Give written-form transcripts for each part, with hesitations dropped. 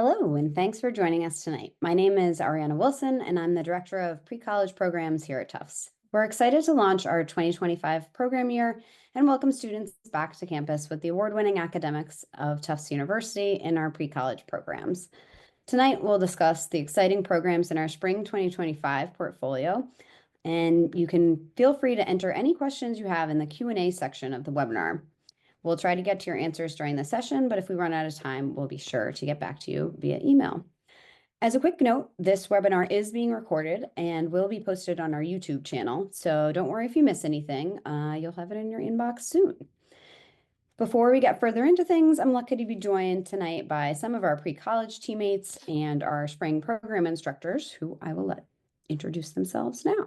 Hello, and thanks for joining us tonight. My name is Ariana Wilson, and I'm the Director of Pre-College Programs here at Tufts. We're excited to launch our 2025 program year and welcome students back to campus with the award-winning academics of Tufts University in our pre-college programs. Tonight, we'll discuss the exciting programs in our spring 2025 portfolio, and you can feel free to enter any questions you have in the Q&A section of the webinar. We'll try to get to your answers during the session, but if we run out of time, we'll be sure to get back to you via email. As a quick note, this webinar is being recorded and will be posted on our YouTube channel, so don't worry if you miss anything. You'll have it in your inbox soon. Before we get further into things, I'm lucky to be joined tonight by some of our pre-college teammates and our spring program instructors, who I will let introduce themselves now.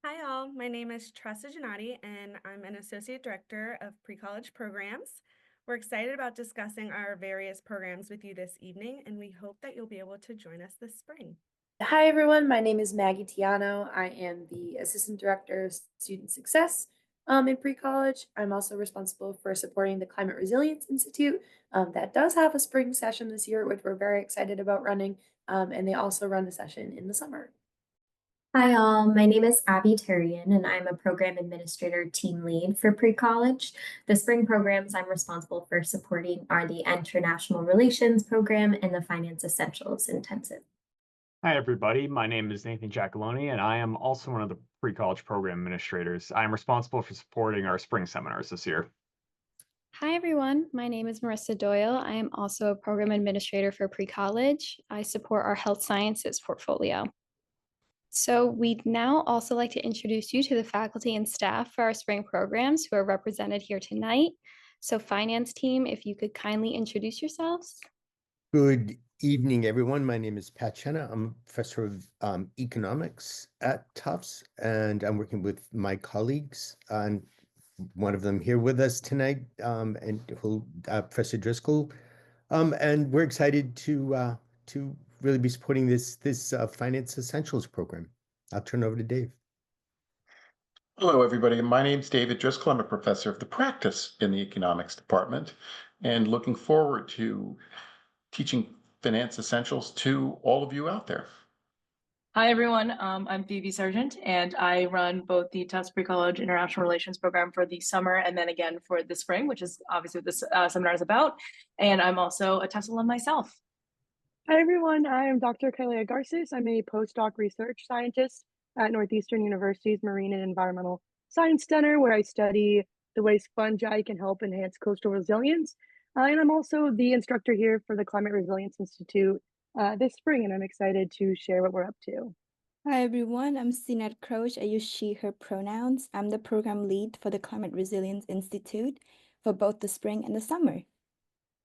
Hi all, my name is Tressa Gennati and I'm an Associate Director of Pre-College Programs. We're excited about discussing our various programs with you this evening and we hope that you'll be able to join us this spring. Hi everyone, my name is Maggie Tiano. I am the Assistant Director of Student Success in pre-college. I'm also responsible for supporting the Climate Resilience Institute that does have a spring session this year, which we're very excited about running, and they also run a session in the summer. Hi all, my name is Abby Tarian and I'm a program administrator team lead for pre-college. The spring programs I'm responsible for supporting are the International Relations program and the Finance Essentials Intensive. Hi everybody, my name is Nathan Giacalone and I am also one of the pre-college program administrators. I am responsible for supporting our spring seminars this year. Hi everyone, my name is Marissa Doyle. I am also a program administrator for pre-college. I support our health sciences portfolio. So we'd now also like to introduce you to the faculty and staff for our spring programs who are represented here tonight. So finance team, if you could kindly introduce yourselves. Good evening, everyone. My name is Pat Chenna. I'm a professor of economics at Tufts, and I'm working with my colleagues, and one of them here with us tonight, Professor Driscoll. And we're excited to really be supporting this Finance Essentials program. I'll turn it over to Dave. Hello, everybody. My name's David Driscoll. I'm a professor of the practice in the economics department and looking forward to teaching finance essentials to all of you out there. Hi, everyone. I'm Phoebe Sargent, and I run both the Tufts Pre-College International Relations program for the summer and then again for the spring, which is obviously what this seminar is about. And I'm also a Tufts alum myself. Hi, everyone. I am Dr. Kalia Garces. I'm a postdoc research scientist at Northeastern University's Marine and Environmental Science Center, where I study the ways fungi can help enhance coastal resilience. And I'm also the instructor here for the Climate Resilience Institute this spring, and I'm excited to share what we're up to. Hi, everyone. I'm Sinat Croce. I use she, her pronouns. I'm the program lead for the Climate Resilience Institute for both the spring and the summer.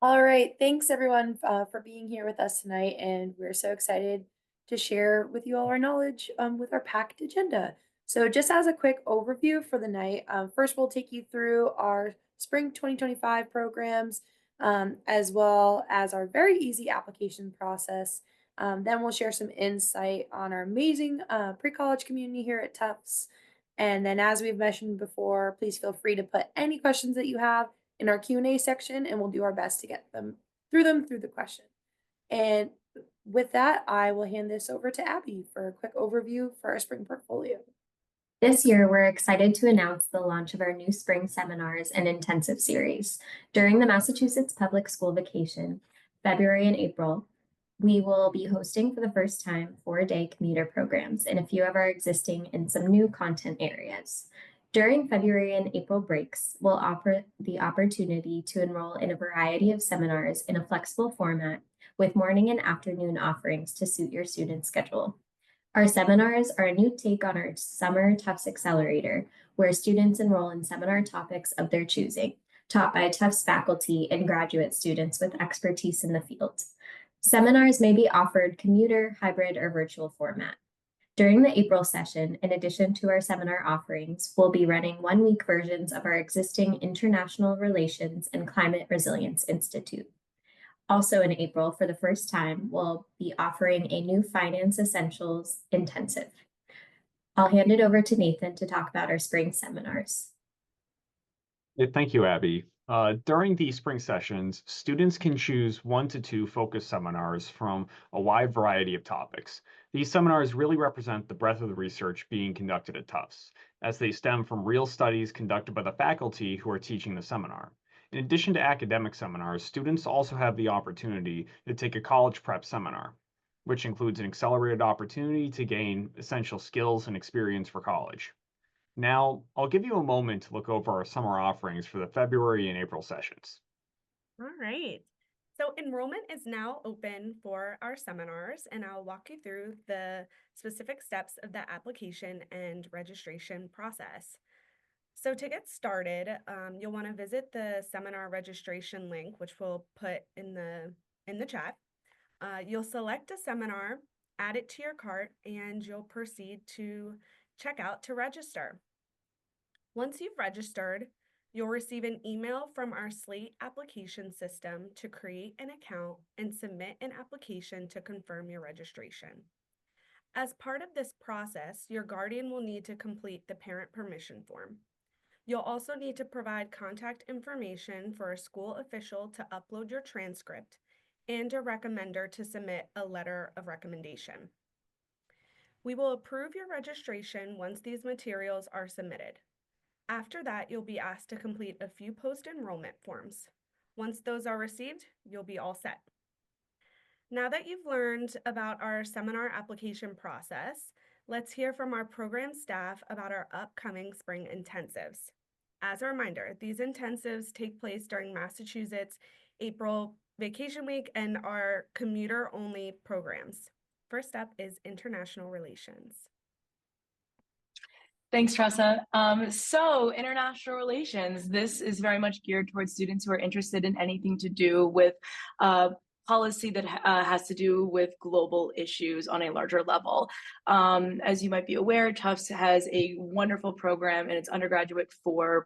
All right, thanks everyone for being here with us tonight, and we're so excited to share with you all our knowledge with our packed agenda. So just as a quick overview for the night, first we'll take you through our spring 2025 programs, as well as our very easy application process. Then we'll share some insight on our amazing pre-college community here at Tufts. And then as we've mentioned before, please feel free to put any questions that you have in our Q&A section, and we'll do our best to get them through the question. And with that, I will hand this over to Abby for a quick overview for our spring portfolio. This year, we're excited to announce the launch of our new spring seminars and intensive series. During the Massachusetts public school vacation, February and April, we will be hosting for the first time 4-day commuter programs in a few of our existing and some new content areas. During February and April breaks, we'll offer the opportunity to enroll in a variety of seminars in a flexible format with morning and afternoon offerings to suit your student schedule. Our seminars are a new take on our Summer Tufts Accelerator, where students enroll in seminar topics of their choosing, taught by Tufts faculty and graduate students with expertise in the field. Seminars may be offered commuter, hybrid, or virtual format. During the April session, in addition to our seminar offerings, we'll be running 1-week versions of our existing International Relations and Climate Resilience Institute. Also in April, for the first time, we'll be offering a new Finance Essentials Intensive. I'll hand it over to Nathan to talk about our spring seminars. Thank you, Abby. During the spring sessions, students can choose 1 to 2 focus seminars from a wide variety of topics. These seminars really represent the breadth of the research being conducted at Tufts, as they stem from real studies conducted by the faculty who are teaching the seminar. In addition to academic seminars, students also have the opportunity to take a college prep seminar, which includes an accelerated opportunity to gain essential skills and experience for college. Now, I'll give you a moment to look over our summer offerings for the February and April sessions. All right. So enrollment is now open for our seminars, and I'll walk you through the specific steps of the application and registration process. So to get started, you'll want to visit the seminar registration link, which we'll put in the chat. You'll select a seminar, add it to your cart, and you'll proceed to check out to register. Once you've registered, you'll receive an email from our Slate application system to create an account and submit an application to confirm your registration. As part of this process, your guardian will need to complete the parent permission form. You'll also need to provide contact information for a school official to upload your transcript and a recommender to submit a letter of recommendation. We will approve your registration once these materials are submitted. After that, you'll be asked to complete a few post-enrollment forms. Once those are received, you'll be all set. Now that you've learned about our seminar application process, let's hear from our program staff about our upcoming spring intensives. As a reminder, these intensives take place during Massachusetts April vacation week and are commuter-only programs. First up is international relations. Thanks, Tressa. So international relations, this is very much geared towards students who are interested in anything to do with policy that has to do with global issues on a larger level. As you might be aware, Tufts has a wonderful program in its undergraduate for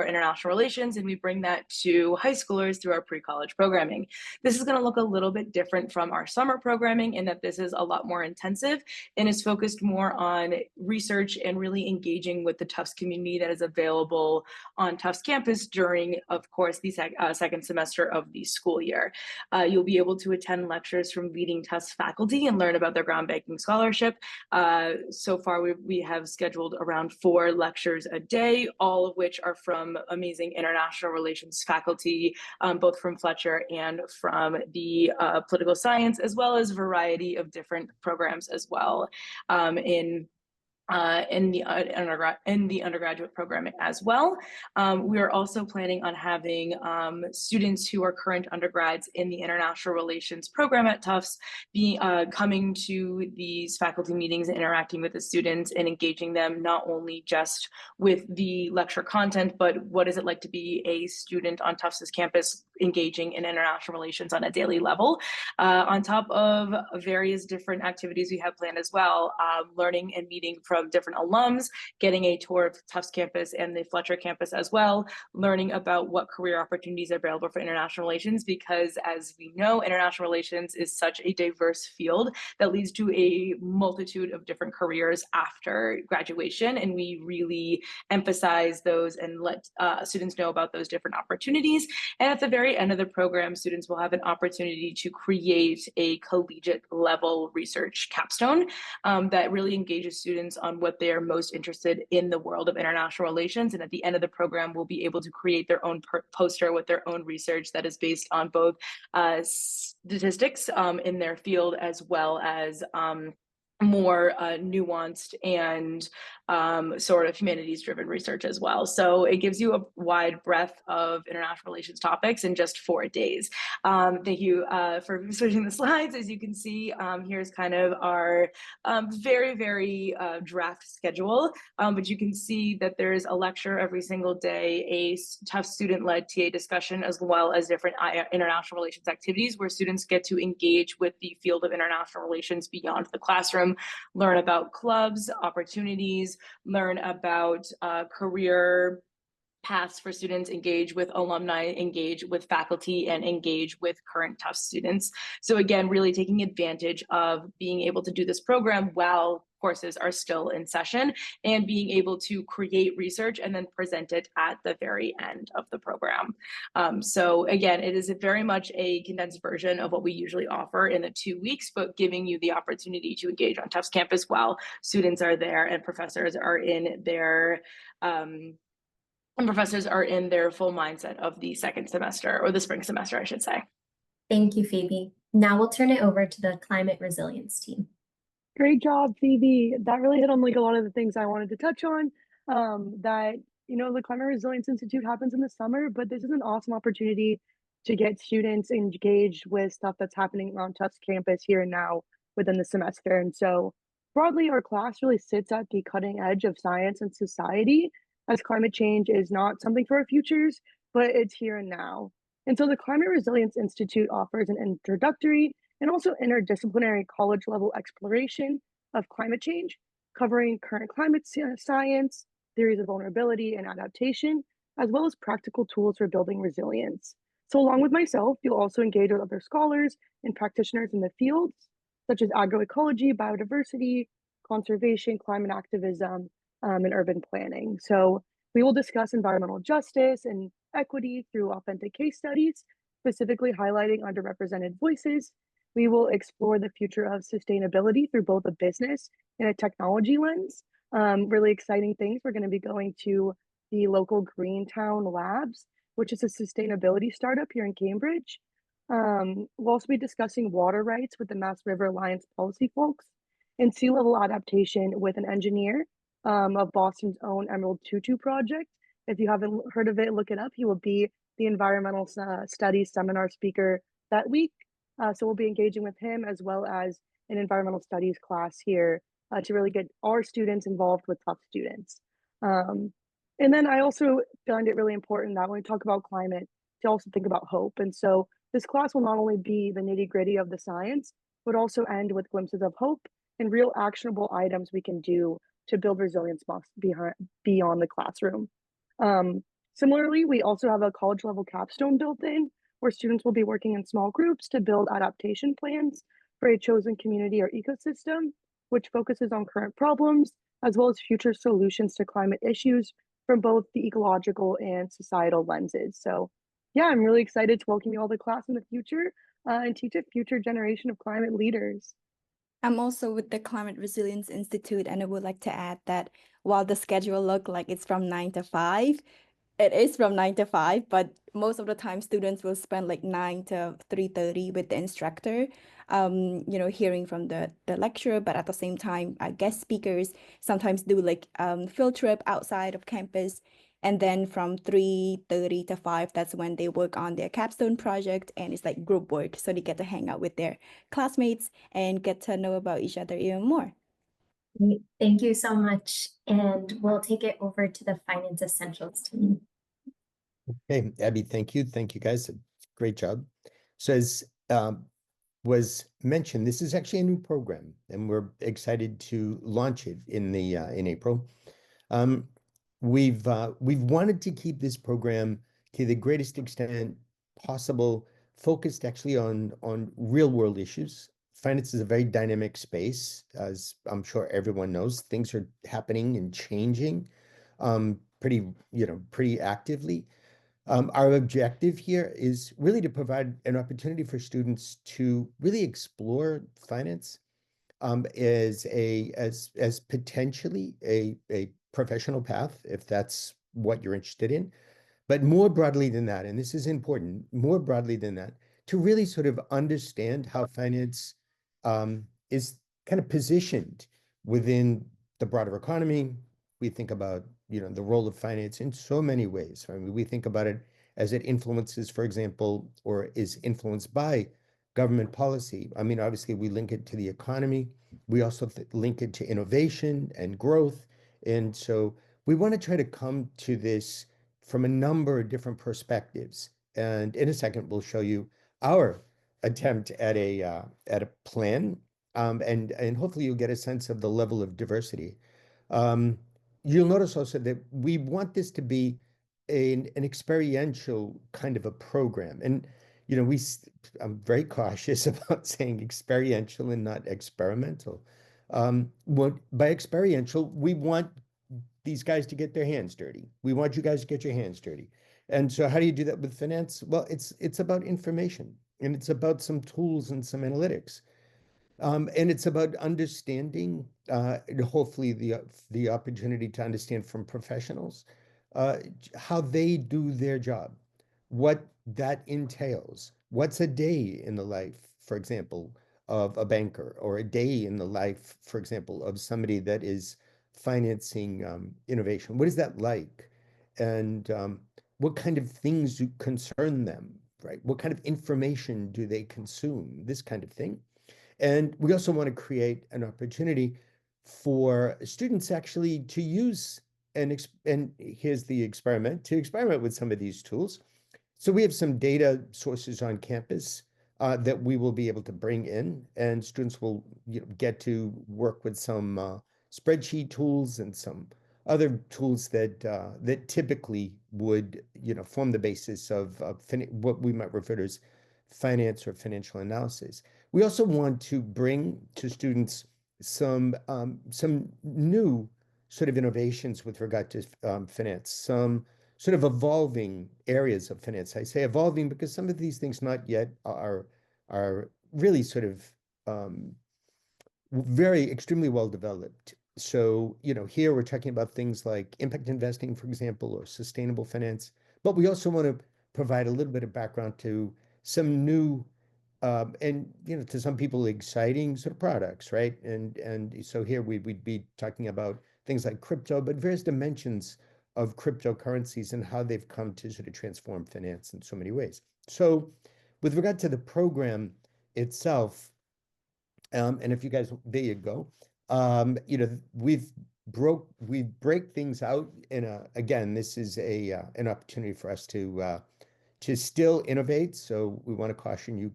international relations, and we bring that to high schoolers through our pre-college programming. This is going to look a little bit different from our summer programming in that this is a lot more intensive and is focused more on research and really engaging with the Tufts community that is available on Tufts campus during, of course, the second semester of the school year. You'll be able to attend lectures from leading Tufts faculty and learn about their groundbreaking scholarship. So far, we have scheduled around 4 lectures a day, all of which are from amazing international relations faculty, both from Fletcher and from the political science, as well as a variety of different programs as well in the undergraduate program as well. We are also planning on having students who are current undergrads in the international relations program at Tufts be coming to these faculty meetings and interacting with the students and engaging them not only just with the lecture content, but what is it like to be a student on Tufts' campus engaging in international relations on a daily level, on top of various different activities we have planned as well, learning and meeting from different alums, getting a tour of Tufts campus and the Fletcher campus as well, learning about what career opportunities are available for international relations, because as we know, international relations is such a diverse field that leads to a multitude of different careers after graduation, and we really emphasize those and let students know about those different opportunities. And at the very end of the program, students will have an opportunity to create a collegiate level research capstone that really engages students on what they are most interested in the world of international relations. And at the end of the program, we'll be able to create their own poster with their own research that is based on both statistics in their field, as well as more nuanced and sort of humanities-driven research as well. So it gives you a wide breadth of international relations topics in just 4 days. Thank you for switching the slides. As you can see, here's kind of our very, very draft schedule. But you can see that there's a lecture every single day, a Tufts student-led TA discussion, as well as different international relations activities where students get to engage with the field of international relations beyond the classroom, learn about clubs, opportunities, learn about career paths for students, engage with alumni, engage with faculty, and engage with current Tufts students. So again, really taking advantage of being able to do this program while courses are still in session, and being able to create research and then present it at the very end of the program. So again, it is very much a condensed version of what we usually offer in the 2 weeks, but giving you the opportunity to engage on Tufts campus while students are there and professors are in their full mindset of the second semester, or the spring semester, I should say. Thank you, Phoebe. Now we'll turn it over to the climate resilience team. Great job, Phoebe. That really hit on like a lot of the things I wanted to touch on. That the Climate Resilience Institute happens in the summer, but this is an awesome opportunity to get students engaged with stuff that's happening on Tufts campus here and now within the semester. And so broadly, our class really sits at the cutting edge of science and society, as climate change is not something for our futures, but it's here and now. And so the Climate Resilience Institute offers an introductory and also interdisciplinary college level exploration of climate change, covering current climate science, theories of vulnerability and adaptation, as well as practical tools for building resilience. So along with myself, you'll also engage with other scholars and practitioners in the fields, such as agroecology, biodiversity, conservation, climate activism, and urban planning. So we will discuss environmental justice and equity through authentic case studies, specifically highlighting underrepresented voices. We will explore the future of sustainability through both a business and a technology lens. Really exciting things. We're going to be going to the local Greentown Labs, which is a sustainability startup here in Cambridge. We'll also be discussing water rights with the Mass River Alliance policy folks, and sea level adaptation with an engineer of Boston's own Emerald Tutu project. If you haven't heard of it, look it up. He will be the environmental studies seminar speaker that week. So we'll be engaging with him, as well as an environmental studies class here to really get our students involved with Tufts students. And then I also find it really important that when we talk about climate, to also think about hope. And so this class will not only be the nitty gritty of the science, but also end with glimpses of hope and real actionable items we can do to build resilience beyond the classroom. Similarly, we also have a college level capstone built in, where students will be working in small groups to build adaptation plans for a chosen community or ecosystem, which focuses on current problems, as well as future solutions to climate issues from both the ecological and societal lenses. So yeah, I'm really excited to welcome you all to class in the future and teach a future generation of climate leaders. I'm also with the Climate Resilience Institute, and I would like to add that while the schedule look like it's from 9 to 5, it is from 9 to 5, but most of the time students will spend like 9 to 3:30 with the instructor, hearing from the lecturer, but at the same time, guest speakers sometimes do like field trip outside of campus. And then from 3:30 to 5, that's when they work on their capstone project, and it's like group work. So they get to hang out with their classmates and get to know about each other even more. Great. Thank you so much. And we'll take it over to the finance essentials team. Hey, Abby, thank you. Thank you, guys. Great job. So as was mentioned, this is actually a new program, and we're excited to launch it in April. We've wanted to keep this program to the greatest extent possible, focused actually on real world issues. Finance is a very dynamic space, as I'm sure everyone knows. Things are happening and changing pretty actively. Our objective here is really to provide an opportunity for students to really explore finance as potentially a professional path, if that's what you're interested in. But more broadly than that, and this is important, more broadly than that, to really sort of understand how finance is kind of positioned within the broader economy. We think about, the role of finance in so many ways. I mean, we think about it as it influences, for example, or is influenced by government policy. I mean, obviously, we link it to the economy. We also link it to innovation and growth. And so we want to try to come to this from a number of different perspectives. And in a second, we'll show you our attempt at a plan, and hopefully you'll get a sense of the level of diversity. You'll notice also that we want this to be an experiential kind of a program. And I'm very cautious about saying experiential and not experimental. What by experiential, we want these guys to get their hands dirty. We want you guys to get your hands dirty. And so how do you do that with finance? Well, it's about information, and it's about some tools and some analytics. And it's about understanding, hopefully the opportunity to understand from professionals how they do their job, what that entails. What's a day in the life, for example, of a banker, or a day in the life, for example, of somebody that is financing innovation? What is that like? And what kind of things do concern them, right? What kind of information do they consume? This kind of thing. And we also want to create an opportunity for students actually to use and here's the experiment, to experiment with some of these tools. So we have some data sources on campus that we will be able to bring in, and students will get to work with some spreadsheet tools and some other tools that typically would form the basis of what we might refer to as finance or financial analysis. We also want to bring to students some new sort of innovations with regard to finance, some sort of evolving areas of finance. I say evolving because some of these things not yet are really sort of very extremely well developed. So, here we're talking about things like impact investing, for example, or sustainable finance. But we also want to provide a little bit of background to some new and to some people exciting sort of products, right? And so here we'd be talking about things like crypto, but various dimensions of cryptocurrencies and how they've come to sort of transform finance in so many ways. So with regard to the program itself, and if you guys, there you go. We break things out in again, this is an opportunity for us to still innovate. So we want to caution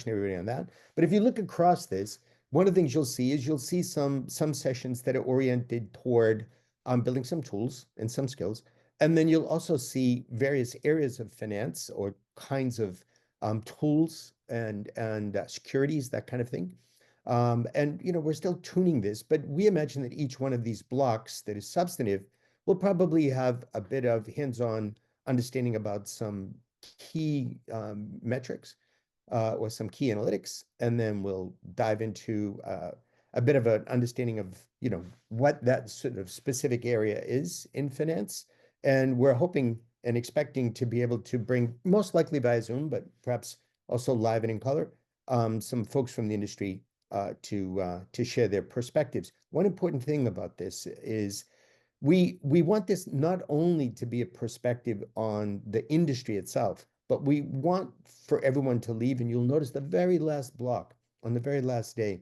everybody on that. But if you look across this, one of the things you'll see some sessions that are oriented toward building some tools and some skills. And then you'll also see various areas of finance or kinds of tools and securities, that kind of thing. And we're still tuning this, but we imagine that each one of these blocks that is substantive will probably have a bit of hands-on understanding about some key metrics or some key analytics, and then we'll dive into a bit of an understanding of what that sort of specific area is in finance. And we're hoping and expecting to be able to bring, most likely via Zoom, but perhaps also live and in color, some folks from the industry to share their perspectives. One important thing about this is we want this not only to be a perspective on the industry itself, but we want for everyone to leave, and you'll notice the very last block on the very last day,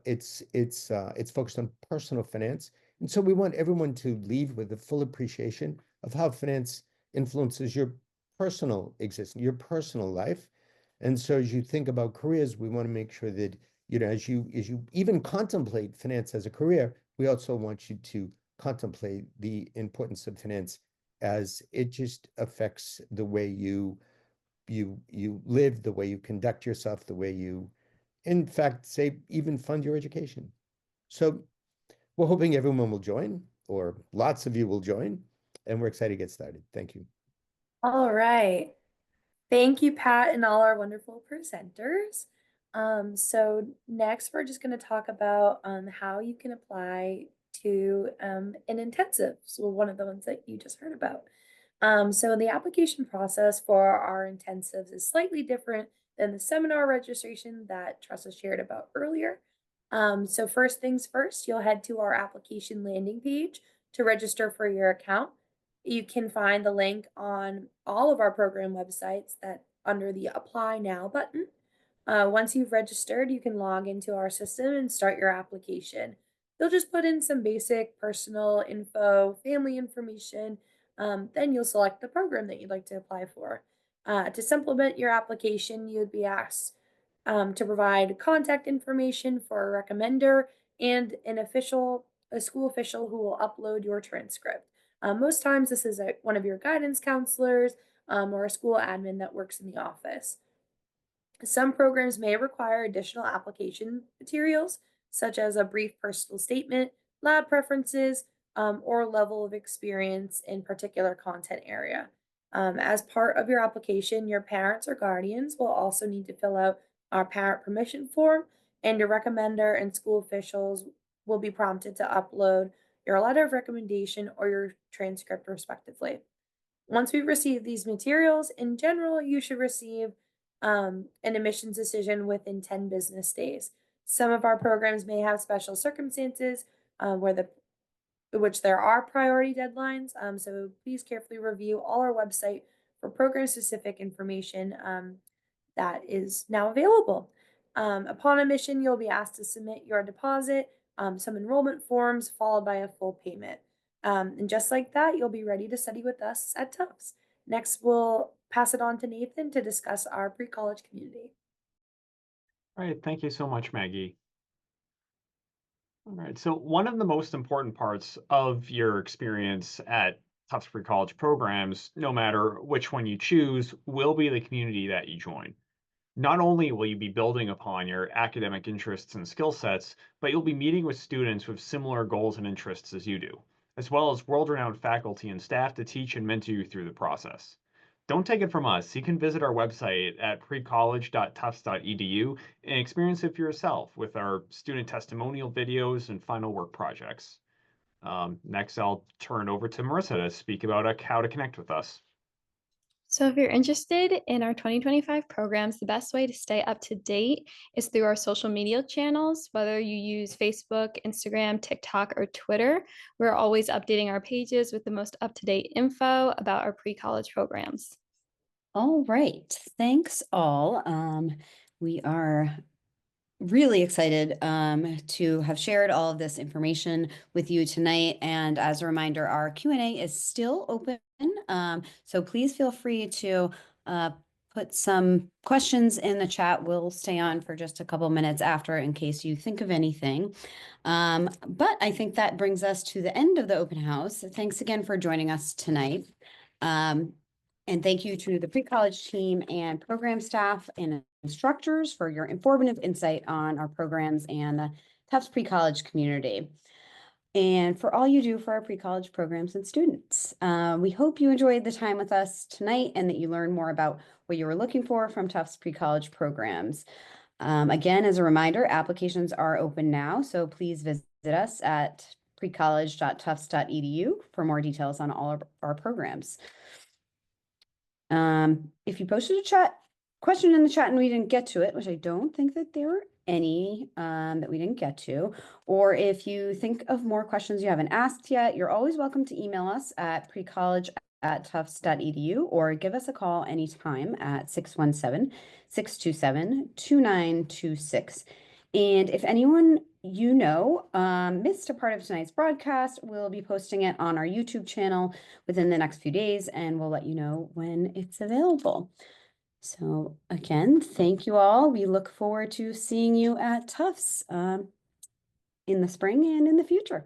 it's focused on personal finance. And so we want everyone to leave with a full appreciation of how finance influences your personal existence, your personal life. And so as you think about careers, we want to make sure that, as you even contemplate finance as a career, we also want you to contemplate the importance of finance as it just affects the way you live, the way you conduct yourself, the way you, in fact, say, even fund your education. So we're hoping everyone will join, or lots of you will join, and we're excited to get started. Thank you. All right. Thank you, Pat, and all our wonderful presenters. So next we're just going to talk about how you can apply to an intensive. So one of the ones that you just heard about. So the application process for our intensives is slightly different than the seminar registration that Tressa shared about earlier. So first things first, you'll head to our application landing page to register for your account. You can find the link on all of our program websites that under the Apply Now button. Once you've registered, you can log into our system and start your application. You'll just put in some basic personal info, family information, then you'll select the program that you'd like to apply for. To supplement your application, you would be asked to provide contact information for a recommender and a school official who will upload your transcript. Most times this is one of your guidance counselors or a school admin that works in the office. Some programs may require additional application materials, such as a brief personal statement, lab preferences, or level of experience in particular content area. As part of your application, your parents or guardians will also need to fill out our parent permission form, and your recommender and school officials will be prompted to upload your letter of recommendation or your transcript, respectively. Once we receive these materials, in general, you should receive an admissions decision within 10 business days. Some of our programs may have special circumstances where which there are priority deadlines. So please carefully review all our website for program specific information that is now available. Upon admission, you'll be asked to submit your deposit, some enrollment forms, followed by a full payment. And just like that, you'll be ready to study with us at Tufts. Next, we'll pass it on to Nathan to discuss our pre-college community. All right, thank you so much, Maggie. All right, so one of the most important parts of your experience at Tufts Pre-College programs, no matter which one you choose, will be the community that you join. Not only will you be building upon your academic interests and skill sets, but you'll be meeting with students with similar goals and interests as you do, as well as world-renowned faculty and staff to teach and mentor you through the process. Don't take it from us. You can visit our website at precollege.tufts.edu and experience it for yourself with our student testimonial videos and final work projects. Next, I'll turn over to Marissa to speak about how to connect with us. So if you're interested in our 2025 programs, the best way to stay up to date is through our social media channels, whether you use Facebook, Instagram, TikTok, or Twitter. We're always updating our pages with the most up-to-date info about our pre-college programs. All right, thanks all. We are really excited to have shared all of this information with you tonight. And as a reminder, our Q&A is still open. So please feel free to put some questions in the chat. We'll stay on for just a couple minutes after in case you think of anything. But I think that brings us to the end of the open house. Thanks again for joining us tonight. And thank you to the pre-college team and program staff and instructors for your informative insight on our programs and the Tufts pre-college community. And for all you do for our pre-college programs and students. We hope you enjoyed the time with us tonight and that you learned more about what you were looking for from Tufts pre-college programs. Again, as a reminder, applications are open now, so please visit us at precollege.tufts.edu for more details on all of our programs. If you posted a question in the chat and we didn't get to it, which I don't think that there were any that we didn't get to, or if you think of more questions you haven't asked yet, you're always welcome to email us at precollege@tufts.edu or give us a call anytime at 617-627-2926. And if anyone you know missed a part of tonight's broadcast, we'll be posting it on our YouTube channel within the next few days, and we'll let you know when it's available. So again, thank you all. We look forward to seeing you at Tufts in the spring and in the future.